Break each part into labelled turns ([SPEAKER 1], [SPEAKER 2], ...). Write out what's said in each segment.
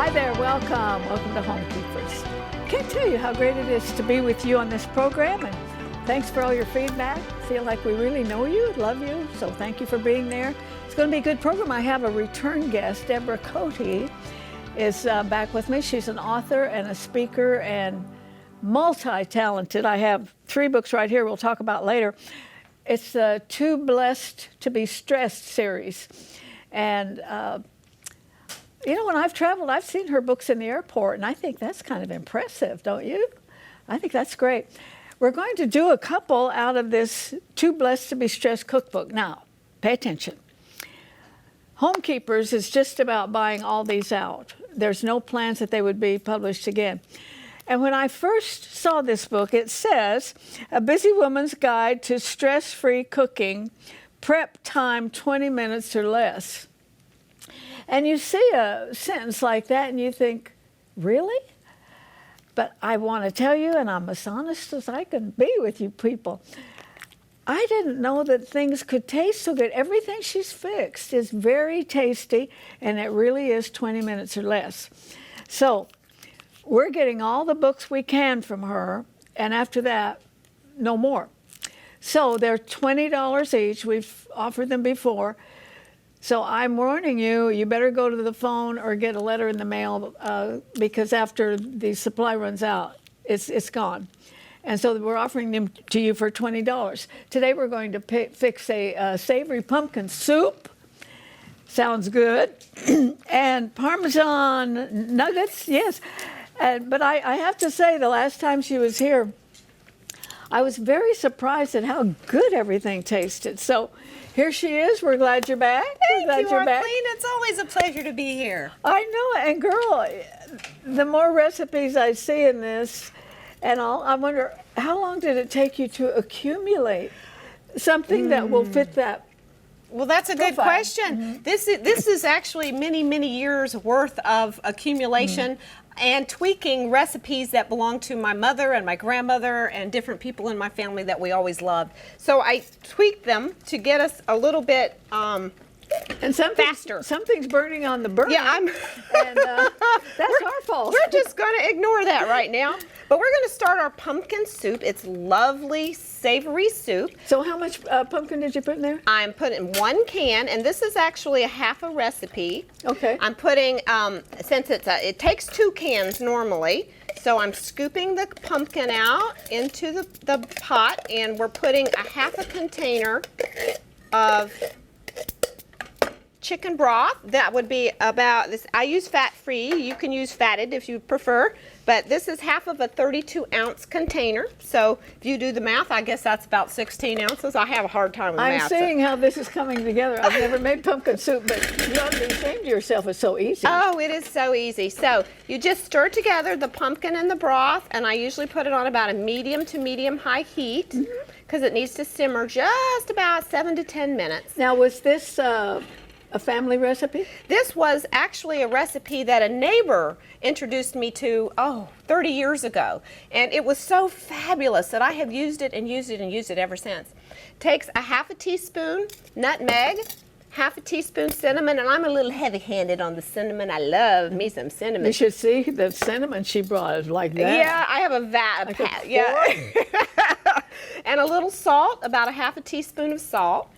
[SPEAKER 1] Hi there, welcome. Welcome to Homekeepers. Can't tell you how great it is to be with you on this program, and thanks for all your feedback. Feel like we really know you, love you, so thank you for being there. It's going to be a good program. I have a return guest. Debora Coty is back with me. She's an author and a speaker and multi-talented. I have 3 books right here we'll talk about later. It's the Too Blessed to Be Stressed series. And you know, when I've traveled, I've seen her books in the airport, and I think that's kind of impressive, don't you? I think that's great. We're going to do a couple out of this Too Blessed to Be Stressed cookbook. Now, pay attention. Homekeepers is just about buying all these out. There's no plans that they would be published again. And when I first saw this book, it says, A Busy Woman's Guide to Stress-Free Cooking, Prep Time 20 Minutes or Less. And you see a sentence like that and you think, really? But I want to tell you, and I'm as honest as I can be with you people, I didn't know that things could taste so good. Everything she's fixed is very tasty, and it really is 20 minutes or less. So we're getting all the books we can from her, and after that, no more. So they're $20 each. We've offered them before. So I'm warning you, you better go to the phone or get a letter in the mail because after the supply runs out, it's gone. And so we're offering them to you for $20. Today we're going to fix a savory pumpkin soup. Sounds good. And Parmesan nuggets, yes. But I have to say, the last time she was here, I was very surprised at how good everything tasted. So here she is. We're glad you're back.
[SPEAKER 2] Thank you, Arthelene. It's always a pleasure to be here.
[SPEAKER 1] I know. And girl, the more recipes I see in this and all, I wonder, how long did it take you to accumulate something that will fit that?
[SPEAKER 2] Well, that's a good question. This is actually many years worth of accumulation and tweaking recipes that belong to my mother and my grandmother and different people in my family that we always loved. So I tweaked them to get us a little bit
[SPEAKER 1] and faster. Something's burning on the burner.
[SPEAKER 2] Yeah,
[SPEAKER 1] and that's our fault.
[SPEAKER 2] We're just going to ignore that right now. But we're going to start our pumpkin soup. It's lovely, savory soup.
[SPEAKER 1] So how much pumpkin did you put in there?
[SPEAKER 2] I'm putting 1 can, and this is actually a half a recipe.
[SPEAKER 1] Okay.
[SPEAKER 2] I'm putting, since it takes 2 cans normally, so I'm scooping the pumpkin out into the pot, and we're putting a half a container of chicken broth. That would be about this. I use fat-free. You can use fatted if you prefer, but this is half of a 32-ounce container. So if you do the math, I guess that's about 16 ounces. I have a hard time with math.
[SPEAKER 1] I'm seeing how this is coming together. I've never made pumpkin soup, but you ought to be ashamed of yourself. It's so easy.
[SPEAKER 2] Oh, it is so easy. So you just stir together the pumpkin and the broth, and I usually put it on about a medium to medium-high heat because it needs to simmer just about 7 to 10 minutes.
[SPEAKER 1] Now, was this a family recipe?
[SPEAKER 2] This was actually a recipe that a neighbor introduced me to, 30 years ago. And it was so fabulous that I have used it and used it and used it ever since. Takes a half a teaspoon nutmeg, half a teaspoon cinnamon, and I'm a little heavy-handed on the cinnamon. I love me some cinnamon.
[SPEAKER 1] You should see the cinnamon she brought is like that.
[SPEAKER 2] Yeah, I have a vat. And a little salt, about a half a teaspoon of salt.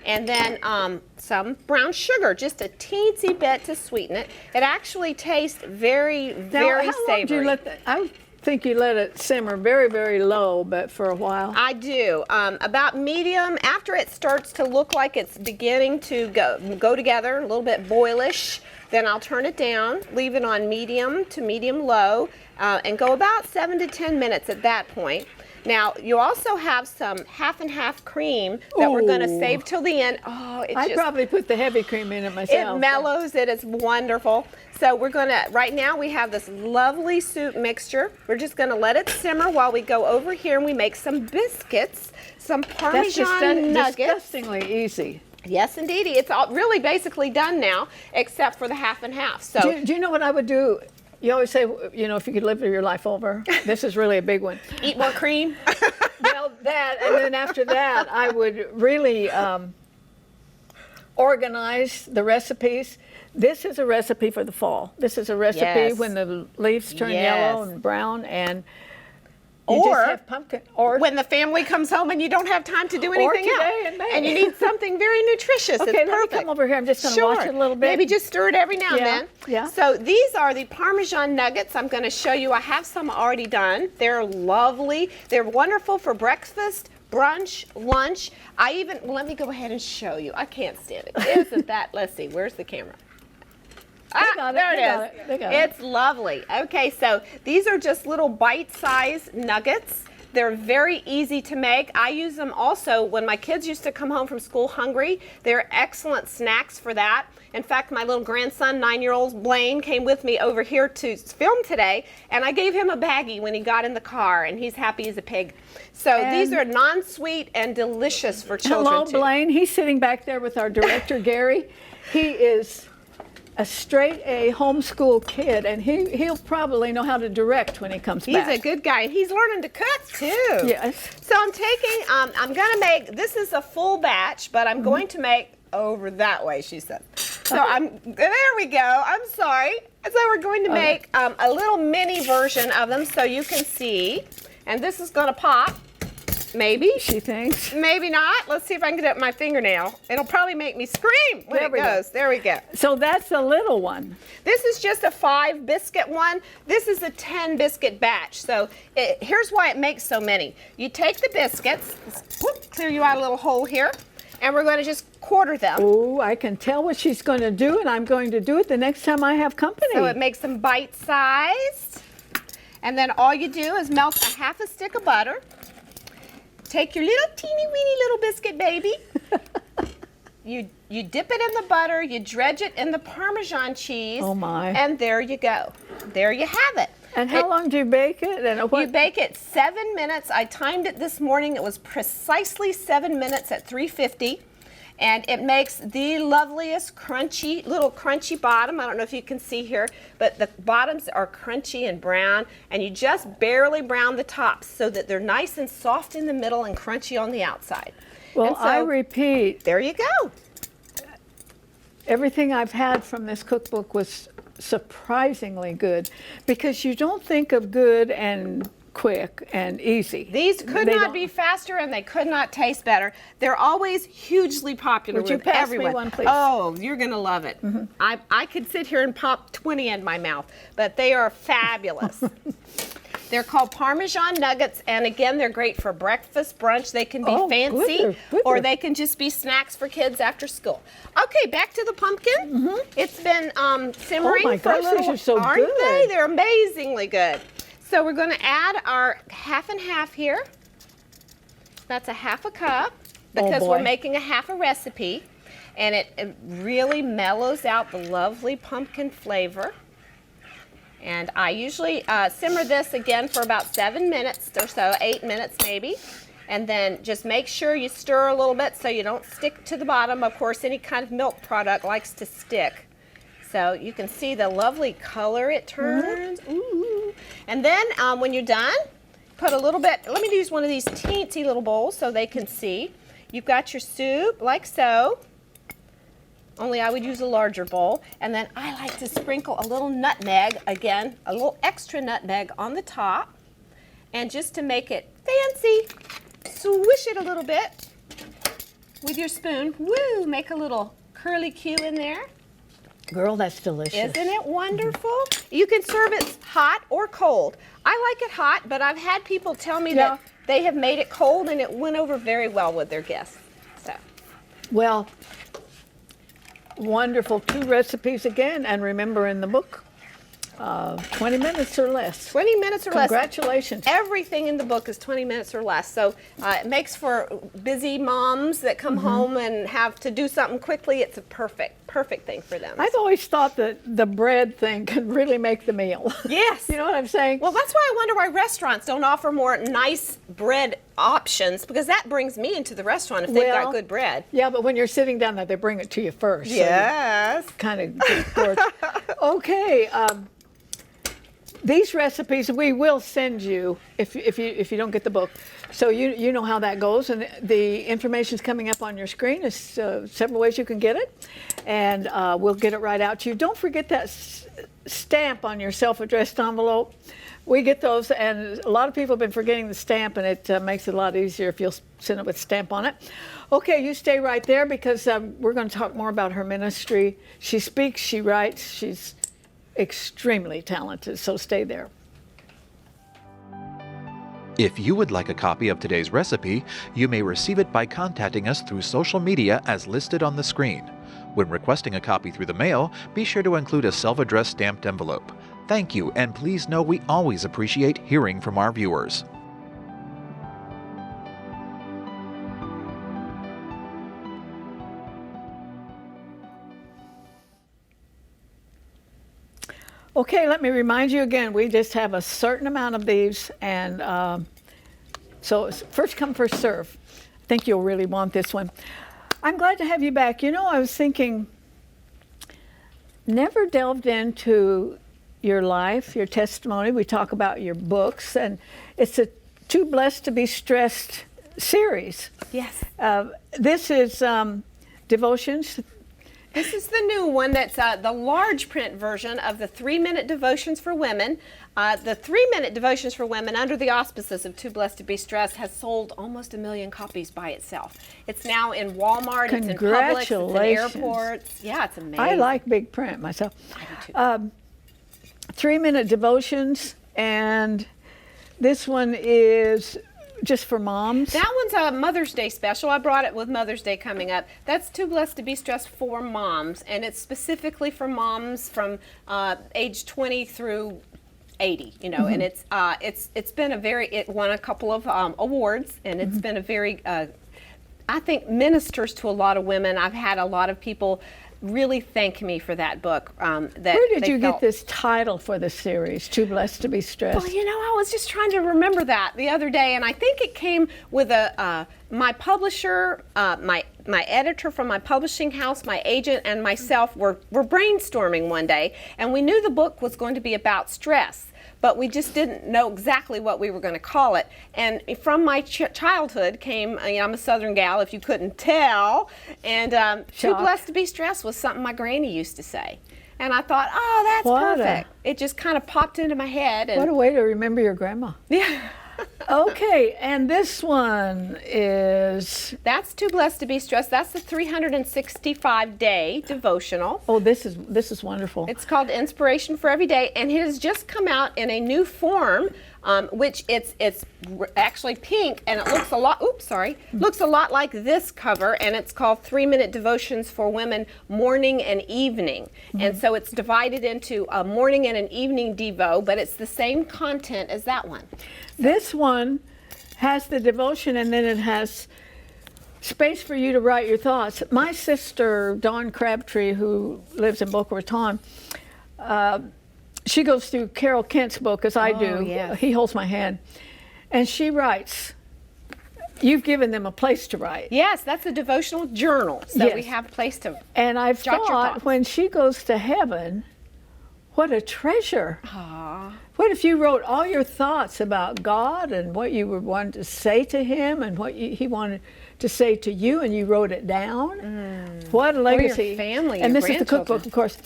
[SPEAKER 2] And then some brown sugar, just a teensy bit to sweeten it. It actually tastes very savory.
[SPEAKER 1] Long do you let that? I think you let it simmer very low, but for a while.
[SPEAKER 2] I do. About medium. After it starts to look like it's beginning to go together, a little bit boilish, then I'll turn it down, leave it on medium to medium low, and go about 7 to 10 minutes at that point. Now, you also have some half and half cream that we're going to save till the end. Oh,
[SPEAKER 1] I'd probably put the heavy cream in it myself.
[SPEAKER 2] It mellows it. It's wonderful. So we're going to, right now we have this lovely soup mixture. We're just going to let it simmer while we go over here and we make some biscuits, some Parmesan nuggets.
[SPEAKER 1] Disgustingly easy.
[SPEAKER 2] Yes, indeed. It's all really basically done now, except for the half and half. So
[SPEAKER 1] do you know what I would do? You always say, you know, if you could live your life over, this is really a big one.
[SPEAKER 2] Eat more cream?
[SPEAKER 1] Well, that, and then after that, I would really organize the recipes. This is a recipe for the fall. This is a recipe
[SPEAKER 2] Yes.
[SPEAKER 1] when the leaves turn yellow and brown, and you
[SPEAKER 2] Or
[SPEAKER 1] just have pumpkin. Or
[SPEAKER 2] when the family comes home and you don't have time to do anything
[SPEAKER 1] today
[SPEAKER 2] else,
[SPEAKER 1] in May.
[SPEAKER 2] and you need something very nutritious.
[SPEAKER 1] Okay,
[SPEAKER 2] it's
[SPEAKER 1] let me
[SPEAKER 2] perfect.
[SPEAKER 1] come over here. I'm just going to watch it a little bit.
[SPEAKER 2] Maybe just stir it every now and
[SPEAKER 1] Yeah,
[SPEAKER 2] then.
[SPEAKER 1] yeah.
[SPEAKER 2] So these are the Parmesan nuggets. I'm going to show you. I have some already done. They're lovely. They're wonderful for breakfast, brunch, lunch. Let me go ahead and show you. I can't stand it. Isn't that? Let's see. Where's the camera?
[SPEAKER 1] got it,
[SPEAKER 2] There
[SPEAKER 1] they
[SPEAKER 2] it
[SPEAKER 1] got
[SPEAKER 2] is.
[SPEAKER 1] it, they got it.
[SPEAKER 2] It's lovely. Okay, so these are just little bite-sized nuggets. They're very easy to make. I use them also when my kids used to come home from school hungry. They're excellent snacks for that. In fact, my little grandson, 9-year-old Blaine, came with me over here to film today, and I gave him a baggie when he got in the car, and he's happy as a pig. So these are non-sweet and delicious for children,
[SPEAKER 1] Hello,
[SPEAKER 2] too.
[SPEAKER 1] Blaine. He's sitting back there with our director, Gary. He is a straight A homeschool kid, and he'll probably know how to direct when he comes
[SPEAKER 2] He's
[SPEAKER 1] back.
[SPEAKER 2] a good guy, and he's learning to cook, too.
[SPEAKER 1] Yes.
[SPEAKER 2] So I'm taking, I'm going to make, this is a full batch, but I'm going to make over that way, she said. So there we go. I'm sorry. So we're going to make a little mini version of them so you can see. And this is going to pop. Maybe.
[SPEAKER 1] She thinks.
[SPEAKER 2] Maybe not. Let's see if I can get it with my fingernail. It'll probably make me scream when it goes. There we go.
[SPEAKER 1] So that's the little one.
[SPEAKER 2] This is just a 5 biscuit one. This is a 10 biscuit batch. So here's why it makes so many. You take the biscuits, clear you out a little hole here, and we're going to just quarter them.
[SPEAKER 1] Oh, I can tell what she's going to do, and I'm going to do it the next time I have company.
[SPEAKER 2] So it makes them bite-sized. And then all you do is melt a half a stick of butter. Take your little teeny weeny little biscuit baby. You dip it in the butter, you dredge it in the Parmesan cheese.
[SPEAKER 1] Oh my.
[SPEAKER 2] And there you go. There you have it.
[SPEAKER 1] And how long do you bake it? And what?
[SPEAKER 2] You bake it 7 minutes. I timed it this morning. It was precisely 7 minutes at 350. And it makes the loveliest crunchy, little crunchy bottom. I don't know if you can see here, but the bottoms are crunchy and brown, and you just barely brown the tops so that they're nice and soft in the middle and crunchy on the outside.
[SPEAKER 1] Well,
[SPEAKER 2] And so,
[SPEAKER 1] I repeat,
[SPEAKER 2] there you go.
[SPEAKER 1] everything I've had from this cookbook was surprisingly good, because you don't think of good and quick and easy.
[SPEAKER 2] These could
[SPEAKER 1] They
[SPEAKER 2] not
[SPEAKER 1] don't-
[SPEAKER 2] be faster, and they could not taste better. They're always hugely popular
[SPEAKER 1] Would you
[SPEAKER 2] with
[SPEAKER 1] pass me
[SPEAKER 2] everyone.
[SPEAKER 1] one, please?
[SPEAKER 2] Oh, you're going to love it. I could sit here and pop 20 in my mouth, but they are fabulous. They're called Parmesan nuggets, and again, they're great for breakfast, brunch. They can be
[SPEAKER 1] Oh,
[SPEAKER 2] fancy,
[SPEAKER 1] gooder.
[SPEAKER 2] or they can just be snacks for kids after school. Okay, back to the pumpkin. It's been simmering
[SPEAKER 1] Oh my
[SPEAKER 2] for a
[SPEAKER 1] gosh,
[SPEAKER 2] little.
[SPEAKER 1] these are so
[SPEAKER 2] aren't
[SPEAKER 1] good.
[SPEAKER 2] they? They're amazingly good. So we're going to add our half and half here. That's a half a cup, because we're
[SPEAKER 1] boy.
[SPEAKER 2] making a half a recipe, and it really mellows out the lovely pumpkin flavor. And I usually simmer this again for about 7 minutes or so, 8 minutes maybe. And then just make sure you stir a little bit so you don't stick to the bottom. Of course, any kind of milk product likes to stick. So you can see the lovely color it turns. Ooh. And then when you're done, put a little bit, let me use one of these teensy little bowls so they can see. You've got your soup like so. Only I would use a larger bowl. And then I like to sprinkle a little nutmeg, again, a little extra nutmeg on the top. And just to make it fancy, swish it a little bit with your spoon. Woo, make a little curly Q in there.
[SPEAKER 1] Girl, that's delicious.
[SPEAKER 2] Isn't it wonderful? You can serve it hot or cold. I like it hot, but I've had people tell me that they have made it cold and it went over very well with their guests. So,
[SPEAKER 1] Well, wonderful. 2 recipes again, and remember in the book, 20 minutes or less.
[SPEAKER 2] 20 minutes or less.
[SPEAKER 1] Congratulations.
[SPEAKER 2] Everything in the book is 20 minutes or less. So it makes for busy moms that come home and have to do something quickly. It's a perfect thing for them.
[SPEAKER 1] I've always thought that the bread thing could really make the meal.
[SPEAKER 2] Yes.
[SPEAKER 1] You know what I'm saying?
[SPEAKER 2] Well, that's why I wonder why restaurants don't offer more nice bread options, because that brings me into the restaurant if they've got good bread.
[SPEAKER 1] Yeah, but when you're sitting down there, they bring it to you first.
[SPEAKER 2] Yes.
[SPEAKER 1] So kind of good sport. Okay. these recipes we will send you if you don't get the book, so you know how that goes, and the information is coming up on your screen. There's several ways you can get it, and we'll get it right out to you. Don't forget that stamp on your self-addressed envelope. We get those, and a lot of people have been forgetting the stamp, and it makes it a lot easier if you'll send it with stamp on it. Okay, you stay right there, because we're going to talk more about her ministry. She speaks, she writes, she's extremely talented, so stay there.
[SPEAKER 3] If you would like a copy of today's recipe, you may receive it by contacting us through social media as listed on the screen. When requesting a copy through the mail, be sure to include a self-addressed stamped envelope. Thank you, and please know we always appreciate hearing from our viewers.
[SPEAKER 1] Okay, let me remind you again, we just have a certain amount of these, and so it's first come, first serve. I think you'll really want this one. I'm glad to have you back. You know, I was thinking, never delved into your life, your testimony. We talk about your books, and it's a Too Blessed to Be Stressed series.
[SPEAKER 2] Yes.
[SPEAKER 1] This is Devotions.
[SPEAKER 2] This is the new one that's the large print version of the 3-minute devotions for women. The 3-minute devotions for women, under the auspices of Too Blessed to Be Stressed, has sold almost 1 million copies by itself. It's now in Walmart, it's in Publix, it's in airports. Yeah, it's amazing.
[SPEAKER 1] I like big print myself.
[SPEAKER 2] I do too.
[SPEAKER 1] 3-minute devotions, and this one is just for moms.
[SPEAKER 2] That one's a Mother's Day special. I brought it with Mother's Day coming up. That's Too Blessed to Be Stressed for moms, and it's specifically for moms from age 20 through 80. You know, and it's been a very, it won a couple of awards, and it's been a very, I think, ministers to a lot of women. I've had a lot of people really thank me for that book. Where
[SPEAKER 1] did you get this title for the series, Too Blessed to Be Stressed?
[SPEAKER 2] Well, you know, I was just trying to remember that the other day, and I think it came with my publisher, my editor from my publishing house, my agent, and myself were brainstorming one day, and we knew the book was going to be about stress, but we just didn't know exactly what we were going to call it. And from my childhood came, I'm a Southern gal, if you couldn't tell, and Too Blessed to Be Stressed was something my granny used to say. And I thought, oh, that's perfect. It just kind of popped into my head. And
[SPEAKER 1] what a way to remember your grandma.
[SPEAKER 2] Yeah.
[SPEAKER 1] Okay, and this one is...
[SPEAKER 2] That's Too Blessed to Be Stressed. That's the 365-day devotional.
[SPEAKER 1] Oh, this is wonderful.
[SPEAKER 2] It's called Inspiration for Every Day, and it has just come out in a new form, which it's actually pink, and it looks a lot. Looks a lot like this cover, and it's called 3-Minute Devotions for Women, Morning and Evening. And so it's divided into a morning and an evening devo, but it's the same content as that one.
[SPEAKER 1] This one has the devotion, and then it has space for you to write your thoughts. My sister, Dawn Crabtree, who lives in Boca Raton, she goes through Carol Kent's book, as I do.
[SPEAKER 2] Yes.
[SPEAKER 1] He holds my hand. And she writes. You've given them a place to write.
[SPEAKER 2] Yes, that's a devotional journal, so we have a place to
[SPEAKER 1] And I've
[SPEAKER 2] jot your
[SPEAKER 1] thought,
[SPEAKER 2] thoughts.
[SPEAKER 1] when she goes to heaven, what a treasure.
[SPEAKER 2] Aww.
[SPEAKER 1] What if you wrote all your thoughts about God and what you were wanting to say to him and what he wanted to say to you, and you wrote it down? What a legacy.
[SPEAKER 2] Or your family,
[SPEAKER 1] and
[SPEAKER 2] your
[SPEAKER 1] this is the cookbook, of course.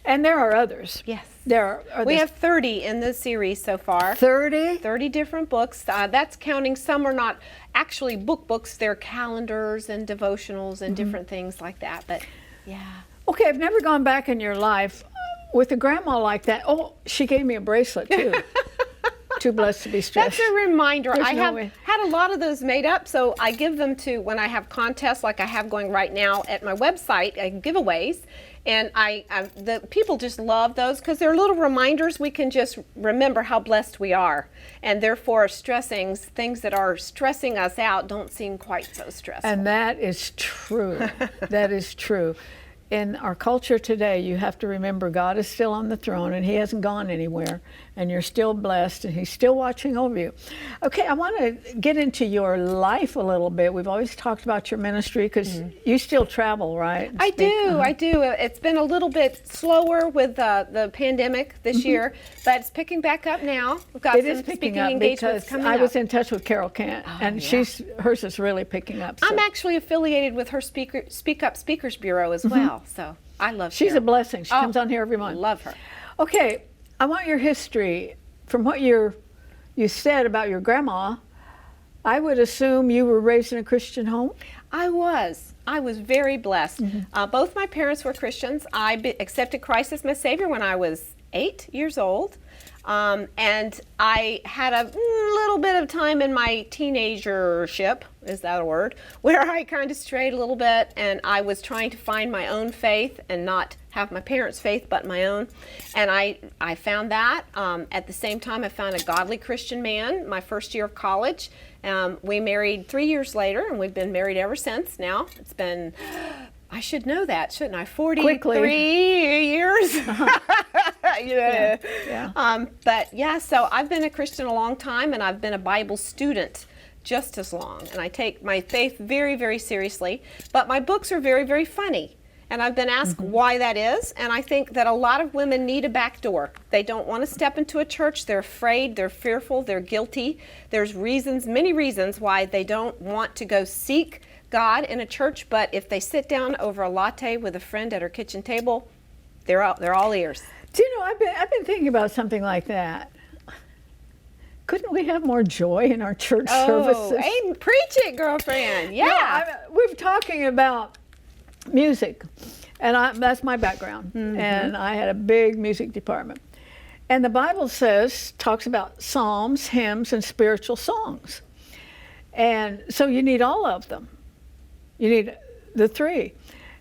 [SPEAKER 1] And there are others.
[SPEAKER 2] Yes.
[SPEAKER 1] There are
[SPEAKER 2] We have 30 in the series so far.
[SPEAKER 1] 30?
[SPEAKER 2] 30 different books. That's counting some are not actually books. They're calendars and devotionals and different things like that. But yeah.
[SPEAKER 1] Okay, I've never gone back in your life with a grandma like that. Oh, she gave me a bracelet too. Too Blessed to Be Stressed.
[SPEAKER 2] That's a reminder.
[SPEAKER 1] There's
[SPEAKER 2] I
[SPEAKER 1] no
[SPEAKER 2] have
[SPEAKER 1] way.
[SPEAKER 2] had a lot of those made up, so I give them to when I have contests like I have going right now at my website, giveaways, and the people just love those because they're little reminders. We can just remember how blessed we are, and therefore things that are stressing us out don't seem quite so stressful.
[SPEAKER 1] And that is true. That is true. in our culture today, you have to remember God is still on the throne and he hasn't gone anywhere, and you're still blessed and he's still watching over you. Okay, I want to get into your life a little bit. We've always talked about your ministry because you still travel, right?
[SPEAKER 2] I do. It's been a little bit slower with the pandemic this year, but it's picking back up now. We've got some speaking engagements coming up.
[SPEAKER 1] I was in touch with Carol Kent, and hers is really picking up. So.
[SPEAKER 2] I'm actually affiliated with her Speak Up Speakers Bureau as well, so I love her.
[SPEAKER 1] She's a blessing. She comes on here every month.
[SPEAKER 2] Love her.
[SPEAKER 1] Okay, I want your history. From what you said about your grandma, I would assume you were raised in a Christian home?
[SPEAKER 2] I was very blessed. Both my parents were Christians. I accepted Christ as my Savior when I was 8 years old. And I had a little bit of time in my teenagership, is that a word, where I kind of strayed a little bit, and I was trying to find my own faith and not have my parents' faith but my own. And I found that. At the same time, I found a godly Christian man my first year of college. We married 3 years later, and we've been married ever since now. It's been, I should know that, shouldn't I? 43 years. But yeah, so I've been a Christian a long time, and I've been a Bible student just as long. And I take my faith very, very seriously. But my books are very, very funny. And I've been asked why that is. And I think that a lot of women need a back door. They don't want to step into a church. They're afraid, they're fearful, they're guilty. There's many reasons why they don't want to go seek God in a church. But if they sit down over a latte with a friend at her kitchen table, they're all ears.
[SPEAKER 1] Do you know, I've been thinking about something like that. Couldn't we have more joy in our church services?
[SPEAKER 2] Hey, preach it, girlfriend. Yeah.
[SPEAKER 1] We're talking about music, and that's my background. And I had a big music department. And the Bible talks about psalms, hymns, and spiritual songs. And so you need all of them. You need the three.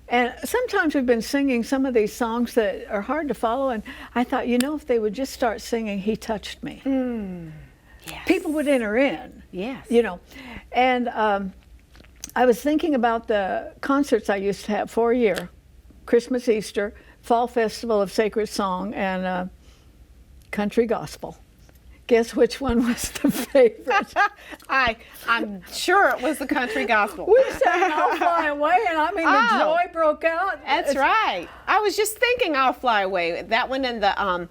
[SPEAKER 1] And sometimes we've been singing some of these songs that are hard to follow, and I thought, if they would just start singing "He Touched Me,"
[SPEAKER 2] yes.
[SPEAKER 1] People would enter in.
[SPEAKER 2] Yes.
[SPEAKER 1] And I was thinking about the concerts I used to have for a year: Christmas, Easter, Fall Festival of Sacred Song, and Country Gospel. Guess which one was the favorite?
[SPEAKER 2] I'm sure it was the country gospel.
[SPEAKER 1] We sang "I'll Fly Away," and the joy broke out.
[SPEAKER 2] That's right. I was just thinking "I'll Fly Away." That one and the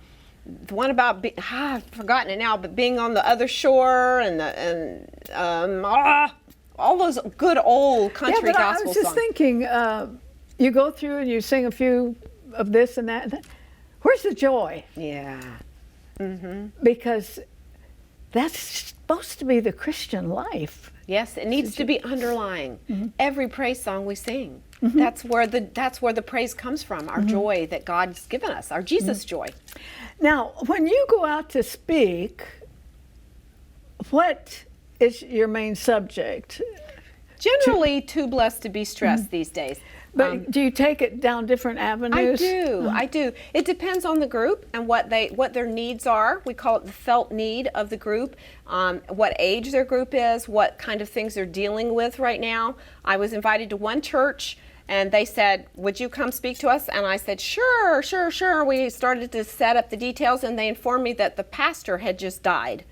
[SPEAKER 2] one about I've forgotten it now, but being on the other shore and all those good old country gospel songs.
[SPEAKER 1] I was just thinking, you go through and you sing a few of this and that. Where's the joy?
[SPEAKER 2] Yeah.
[SPEAKER 1] Because that's supposed to be the Christian life.
[SPEAKER 2] Yes, it needs to be underlying every praise song we sing. That's where the praise comes from, our joy that God's given us, our Jesus joy.
[SPEAKER 1] Now, when you go out to speak, what is your main subject?
[SPEAKER 2] Generally, too blessed to be stressed these days.
[SPEAKER 1] But do you take it down different avenues?
[SPEAKER 2] I do. It depends on the group and what their needs are. We call it the felt need of the group, what age their group is, what kind of things they're dealing with right now. I was invited to one church, and they said, "Would you come speak to us?" And I said, sure. We started to set up the details, and they informed me that the pastor had just died.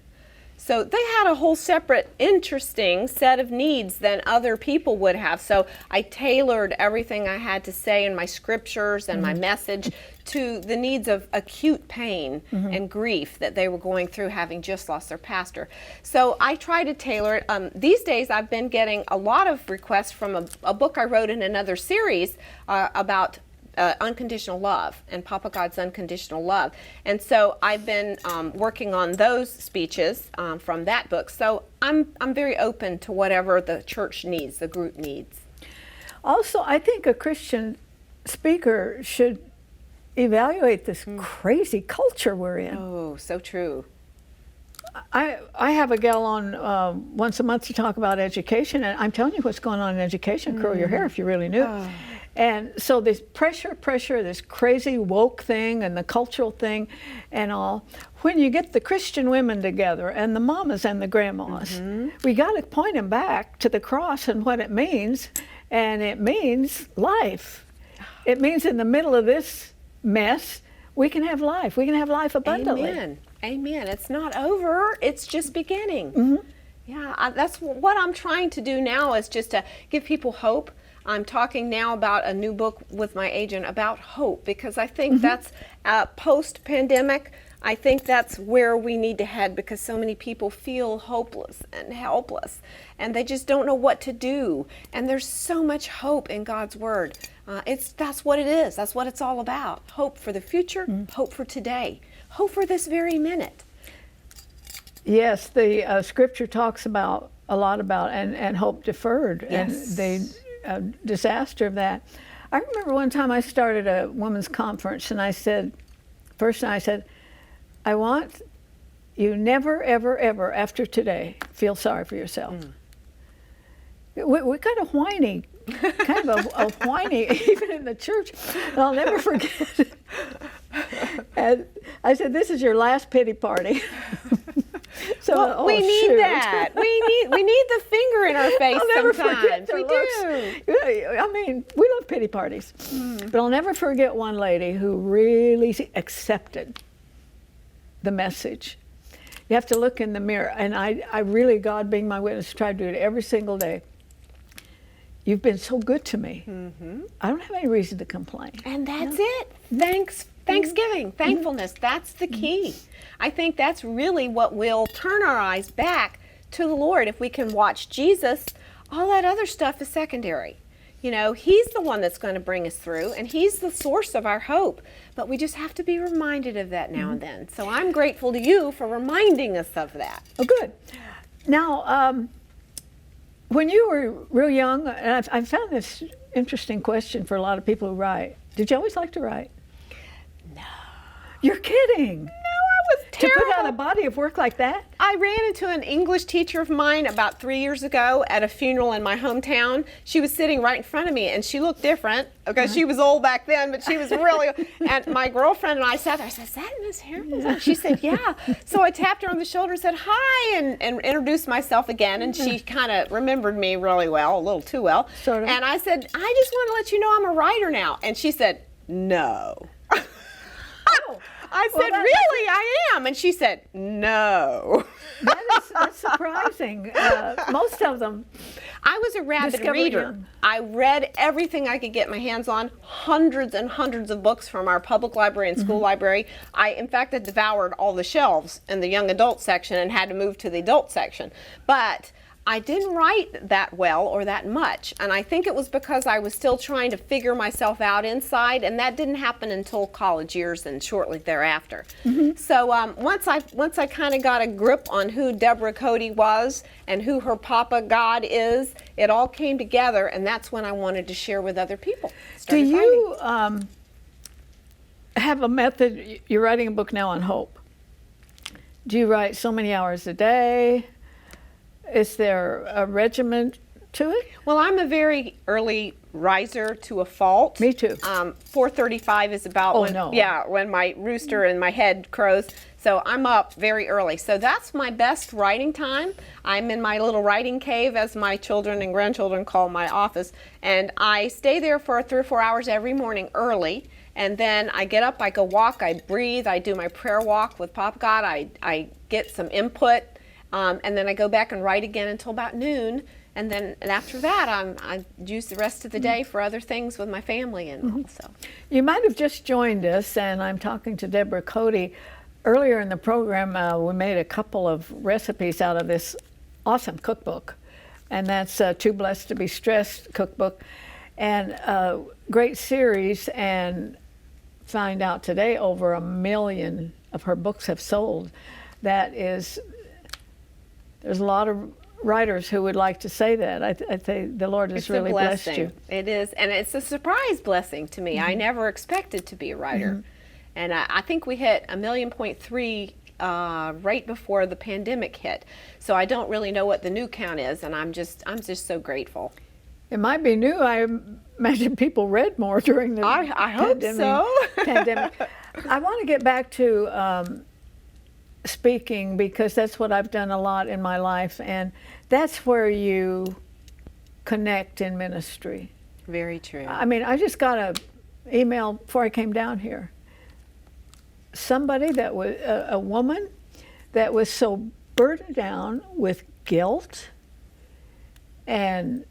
[SPEAKER 2] So they had a whole separate, interesting set of needs than other people would have. So I tailored everything I had to say in my scriptures and my message to the needs of acute pain and grief that they were going through, having just lost their pastor. So I try to tailor it. These days I've been getting a lot of requests from a book I wrote in another series about unconditional love and Papa God's unconditional love. And so I've been working on those speeches from that book. So I'm very open to whatever the church needs, the group needs.
[SPEAKER 1] Also, I think a Christian speaker should evaluate this crazy culture we're in.
[SPEAKER 2] Oh, so true.
[SPEAKER 1] I have a gal on once a month to talk about education, and I'm telling you what's going on in education. Curl your hair if you really knew. And so this pressure, this crazy woke thing and the cultural thing and all. When you get the Christian women together and the mamas and the grandmas, we got to point them back to the cross and what it means. And it means life. it means in the middle of this mess, we can have life. We can have life abundantly.
[SPEAKER 2] Amen. Amen. It's not over. It's just beginning.
[SPEAKER 1] Mm-hmm.
[SPEAKER 2] Yeah, that's what I'm trying to do now, is just to give people hope. I'm talking now about a new book with my agent about hope, because I think that's post-pandemic. I think that's where we need to head, because so many people feel hopeless and helpless, and they just don't know what to do. And there's so much hope in God's Word. That's what it is. That's what it's all about. Hope for the future, hope for today, hope for this very minute.
[SPEAKER 1] Yes, the scripture talks about a lot about and hope deferred,
[SPEAKER 2] Yes.
[SPEAKER 1] and the disaster of that. I remember one time I started a women's conference, and I said, I want you never, ever, ever after today feel sorry for yourself. We're kind of whiny, kind of a whiny, even in the church. And I'll never forget it. And I said, this is your last pity party. So,
[SPEAKER 2] Well, we need
[SPEAKER 1] shoot.
[SPEAKER 2] that. We need the finger in our face
[SPEAKER 1] I'll never
[SPEAKER 2] sometimes.
[SPEAKER 1] forget their
[SPEAKER 2] We
[SPEAKER 1] looks.
[SPEAKER 2] do.
[SPEAKER 1] I mean, we love pity parties. But I'll never forget one lady who really accepted the message. You have to look in the mirror. And I really, God being my witness, try to do it every single day. You've been so good to me. I don't have any reason to complain.
[SPEAKER 2] And that's it. Thanksgiving, thankfulness, that's the key. I think that's really what will turn our eyes back to the Lord. If we can watch Jesus, all that other stuff is secondary. You know, He's the one that's going to bring us through, and He's the source of our hope. But we just have to be reminded of that now and then. So I'm grateful to you for reminding us of that.
[SPEAKER 1] Oh, good. Now, when you were real young, and I found this interesting question for a lot of people who write. Did you always like to write?
[SPEAKER 2] No.
[SPEAKER 1] You're kidding.
[SPEAKER 2] No, I was terrible.
[SPEAKER 1] To put out a body of work like that?
[SPEAKER 2] I ran into an English teacher of mine about 3 years ago at a funeral in my hometown. She was sitting right in front of me, and she looked different. Okay, she was old back then, but she was really. And my girlfriend and I sat there. I said, "Is that Miss Harris?" She said, "Yeah." So I tapped her on the shoulder and said, "Hi," and introduced myself again. And she kind of remembered me really well, a little too well.
[SPEAKER 1] Sort of.
[SPEAKER 2] And I said, "I just want to let you know I'm a writer now." And she said, "No." I said, "Really, I am." And she said, "No."
[SPEAKER 1] That's surprising. Most of them.
[SPEAKER 2] I was a rabid
[SPEAKER 1] Discover
[SPEAKER 2] reader.
[SPEAKER 1] young.
[SPEAKER 2] I read everything I could get my hands on, hundreds and hundreds of books from our public library and school library. In fact, I devoured all the shelves in the young adult section and had to move to the adult section. But I didn't write that well or that much, and I think it was because I was still trying to figure myself out inside, and that didn't happen until college years and shortly thereafter. So once I kind of got a grip on who Debora Coty was and who her Papa God is, it all came together, and that's when I wanted to share with other people.
[SPEAKER 1] Do
[SPEAKER 2] Started
[SPEAKER 1] you
[SPEAKER 2] writing.
[SPEAKER 1] have a method? You're writing a book now on hope. Do you write so many hours a day? Is there a regimen to it?
[SPEAKER 2] Well, I'm a very early riser to a fault.
[SPEAKER 1] Me too.
[SPEAKER 2] 4:35 is about when my rooster in my head crows. So I'm up very early. So that's my best writing time. I'm in my little writing cave, as my children and grandchildren call my office, and I stay there for 3 or 4 hours every morning early. And then I get up, I go walk, I breathe, I do my prayer walk with Papa God, I get some input. And then I go back and write again until about noon, and then after that I use the rest of the day for other things with my family and so.
[SPEAKER 1] You might have just joined us, and I'm talking to Debora Coty. Earlier in the program, we made a couple of recipes out of this awesome cookbook, and that's Too Blessed to Be Stressed cookbook, and great series. And find out today over 1 million of her books have sold. That is. There's a lot of writers who would like to say that. I think the Lord has really blessed you.
[SPEAKER 2] It is, and it's a surprise blessing to me. I never expected to be a writer. And I think we hit 1.3 million right before the pandemic hit. So I don't really know what the new count is, and I'm just so grateful.
[SPEAKER 1] It might be new. I imagine people read more during the
[SPEAKER 2] I hope
[SPEAKER 1] pandemic. I want to get back to speaking, because that's what I've done a lot in my life, and that's where you connect in ministry.
[SPEAKER 2] Very true.
[SPEAKER 1] I mean, I just got a email before I came down here. Somebody that was a woman that was so burdened down with guilt and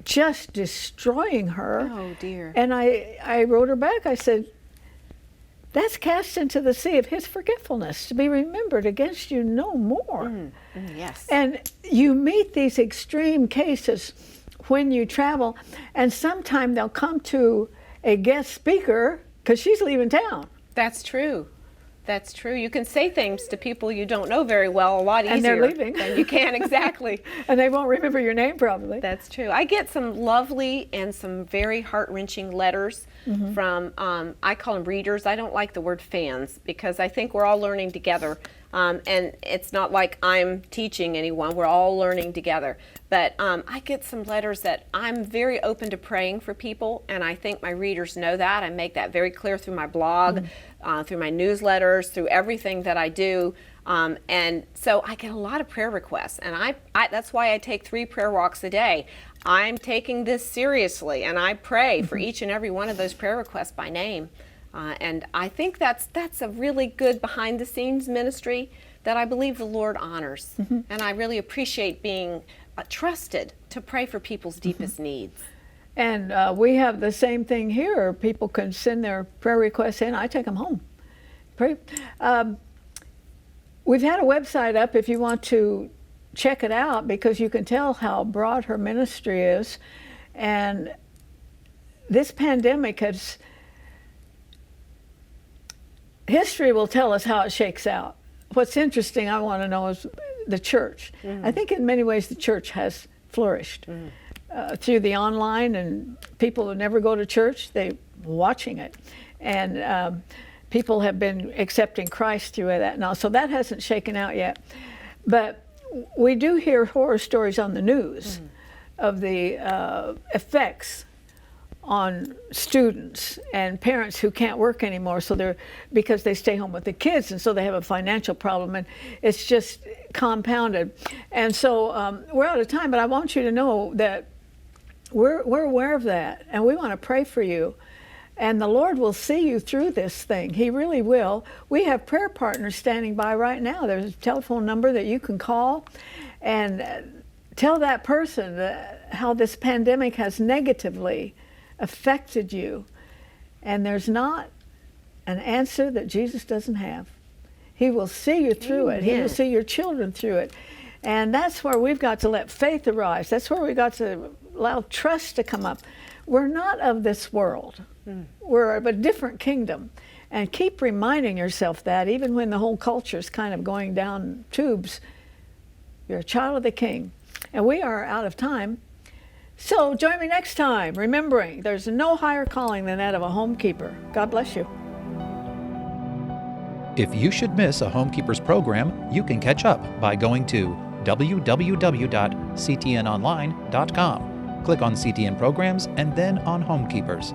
[SPEAKER 1] just destroying her.
[SPEAKER 2] Oh, dear.
[SPEAKER 1] And I wrote her back. I said, that's cast into the sea of his forgetfulness, to be remembered against you no more.
[SPEAKER 2] Yes.
[SPEAKER 1] And you meet these extreme cases when you travel, and sometime they'll come to a guest speaker because she's leaving town.
[SPEAKER 2] That's true. That's true. You can say things to people you don't know very well a lot easier
[SPEAKER 1] And they're leaving.
[SPEAKER 2] than you can, exactly.
[SPEAKER 1] And they won't remember your name probably.
[SPEAKER 2] That's true. I get some lovely and some very heart-wrenching letters from, I call them readers. I don't like the word fans because I think we're all learning together. And it's not like I'm teaching anyone. We're all learning together. But I get some letters that I'm very open to praying for people, and I think my readers know that. I make that very clear through my blog, through my newsletters, through everything that I do. And so I get a lot of prayer requests, and I that's why I take 3 prayer walks a day. I'm taking this seriously, and I pray for each and every one of those prayer requests by name. And I think that's a really good behind-the-scenes ministry that I believe the Lord honors. And I really appreciate being trusted to pray for people's deepest needs.
[SPEAKER 1] And we have the same thing here. People can send their prayer requests in. I take them home. Pray. We've had a website up if you want to check it out, because you can tell how broad her ministry is. And this pandemic has, history will tell us how it shakes out. What's interesting, I want to know, is the church. I think in many ways the church has flourished through the online, and people who never go to church, they're watching it. And people have been accepting Christ through that now. So that hasn't shaken out yet. But we do hear horror stories on the news of the effects on students and parents who can't work anymore, so because they stay home with the kids, and so they have a financial problem, and it's just compounded. And so we're out of time, but I want you to know that we're aware of that, and we want to pray for you. And the Lord will see you through this thing. He really will. We have prayer partners standing by right now. There's a telephone number that you can call and tell that person how this pandemic has negatively affected you. And there's not an answer that Jesus doesn't have. He will see you through it. He will see your children through it. And that's where we've got to let faith arise. That's where we've got to allow trust to come up. We're not of this world. We're of a different kingdom. And keep reminding yourself that, even when the whole culture is kind of going down tubes, you're a child of the King. And we are out of time. So join me next time, remembering there's no higher calling than that of a homekeeper. God bless you.
[SPEAKER 3] If you should miss a Homekeepers program, you can catch up by going to www.ctnonline.com. Click on CTN Programs and then on Homekeepers.